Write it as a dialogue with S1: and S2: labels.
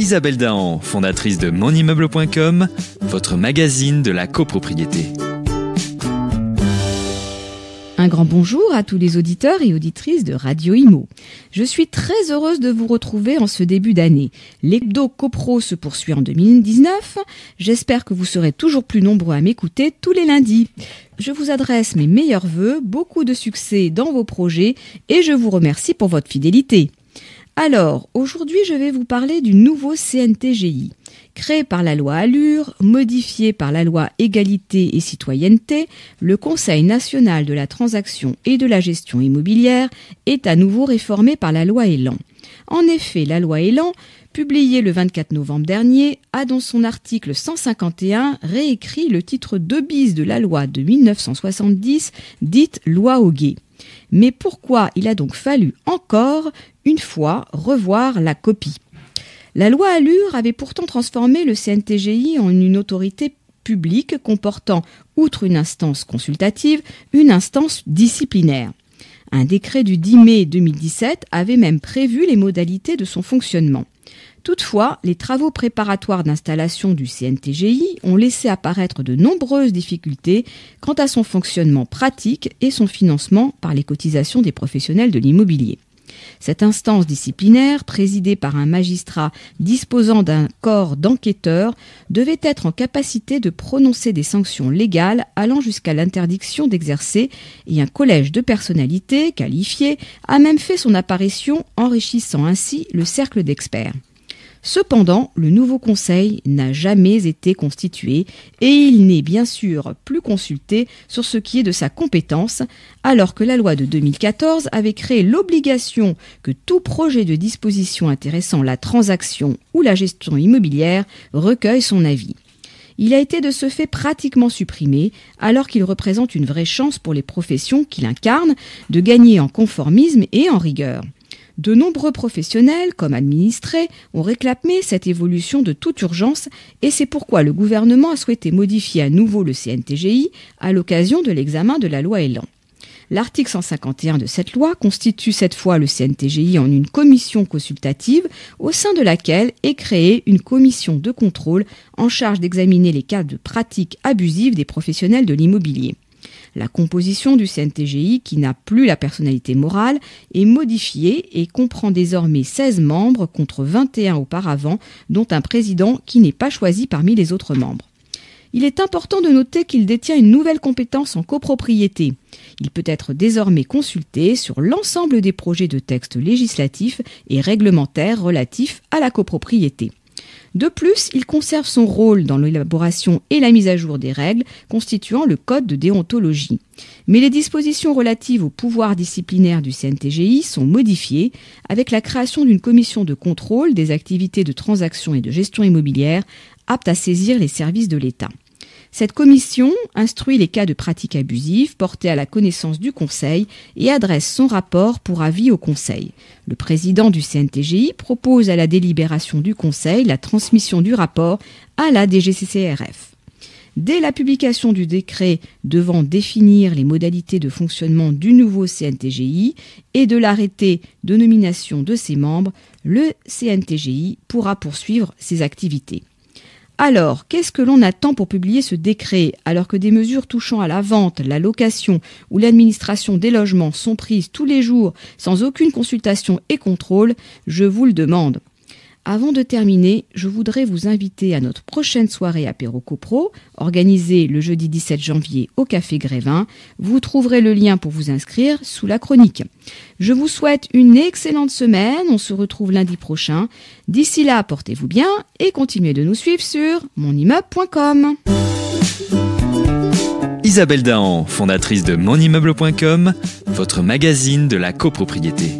S1: Isabelle Dahan, fondatrice de monimmeuble.com, votre magazine de la copropriété.
S2: Un grand bonjour à tous les auditeurs et auditrices de Radio Imo. Je suis très heureuse de vous retrouver en ce début d'année. L'hebdo copro se poursuit en 2019. J'espère que vous serez toujours plus nombreux à m'écouter tous les lundis. Je vous adresse mes meilleurs vœux, beaucoup de succès dans vos projets et je vous remercie pour votre fidélité. Alors, aujourd'hui, je vais vous parler du nouveau CNTGI. Créé par la loi Allure, modifié par la loi Égalité et Citoyenneté, le Conseil national de la transaction et de la gestion immobilière est à nouveau réformé par la loi Elan. En effet, la loi Elan, publiée le 24 novembre dernier, a dans son article 151 réécrit le titre 2 bis de la loi de 1970, dite loi Hoguet. Mais pourquoi il a donc fallu encore une fois revoir la copie ? La loi Allure avait pourtant transformé le CNTGI en une autorité publique comportant, outre une instance consultative, une instance disciplinaire. Un décret du 10 mai 2017 avait même prévu les modalités de son fonctionnement. Toutefois, les travaux préparatoires d'installation du CNTGI ont laissé apparaître de nombreuses difficultés quant à son fonctionnement pratique et son financement par les cotisations des professionnels de l'immobilier. Cette instance disciplinaire, présidée par un magistrat disposant d'un corps d'enquêteurs, devait être en capacité de prononcer des sanctions légales allant jusqu'à l'interdiction d'exercer, et un collège de personnalités qualifiées a même fait son apparition, enrichissant ainsi le cercle d'experts. Cependant, le nouveau conseil n'a jamais été constitué et il n'est bien sûr plus consulté sur ce qui est de sa compétence, alors que la loi de 2014 avait créé l'obligation que tout projet de disposition intéressant la transaction ou la gestion immobilière recueille son avis. Il a été de ce fait pratiquement supprimé, alors qu'il représente une vraie chance pour les professions qu'il incarne de gagner en conformisme et en rigueur. De nombreux professionnels, comme administrés, ont réclamé cette évolution de toute urgence et c'est pourquoi le gouvernement a souhaité modifier à nouveau le CNTGI à l'occasion de l'examen de la loi Elan. L'article 151 de cette loi constitue cette fois le CNTGI en une commission consultative au sein de laquelle est créée une commission de contrôle en charge d'examiner les cas de pratiques abusives des professionnels de l'immobilier. La composition du CNTGI, qui n'a plus la personnalité morale, est modifiée et comprend désormais 16 membres contre 21 auparavant, dont un président qui n'est pas choisi parmi les autres membres. Il est important de noter qu'il détient une nouvelle compétence en copropriété. Il peut être désormais consulté sur l'ensemble des projets de textes législatifs et réglementaires relatifs à la copropriété. De plus, il conserve son rôle dans l'élaboration et la mise à jour des règles constituant le code de déontologie. Mais les dispositions relatives au pouvoir disciplinaire du CNTGI sont modifiées avec la création d'une commission de contrôle des activités de transaction et de gestion immobilière apte à saisir les services de l'État. Cette commission instruit les cas de pratiques abusives portés à la connaissance du Conseil et adresse son rapport pour avis au Conseil. Le président du CNTGI propose à la délibération du Conseil la transmission du rapport à la DGCCRF. Dès la publication du décret devant définir les modalités de fonctionnement du nouveau CNTGI et de l'arrêté de nomination de ses membres, le CNTGI pourra poursuivre ses activités. Alors, qu'est-ce que l'on attend pour publier ce décret alors que des mesures touchant à la vente, la location ou l'administration des logements sont prises tous les jours sans aucune consultation et contrôle? Je vous le demande. Avant de terminer, je voudrais vous inviter à notre prochaine soirée apéro copro, organisée le jeudi 17 janvier au Café Grévin. Vous trouverez le lien pour vous inscrire sous la chronique. Je vous souhaite une excellente semaine, on se retrouve lundi prochain. D'ici là, portez-vous bien et continuez de nous suivre sur monimmeuble.com.
S1: Isabelle Dahan, fondatrice de monimmeuble.com, votre magazine de la copropriété.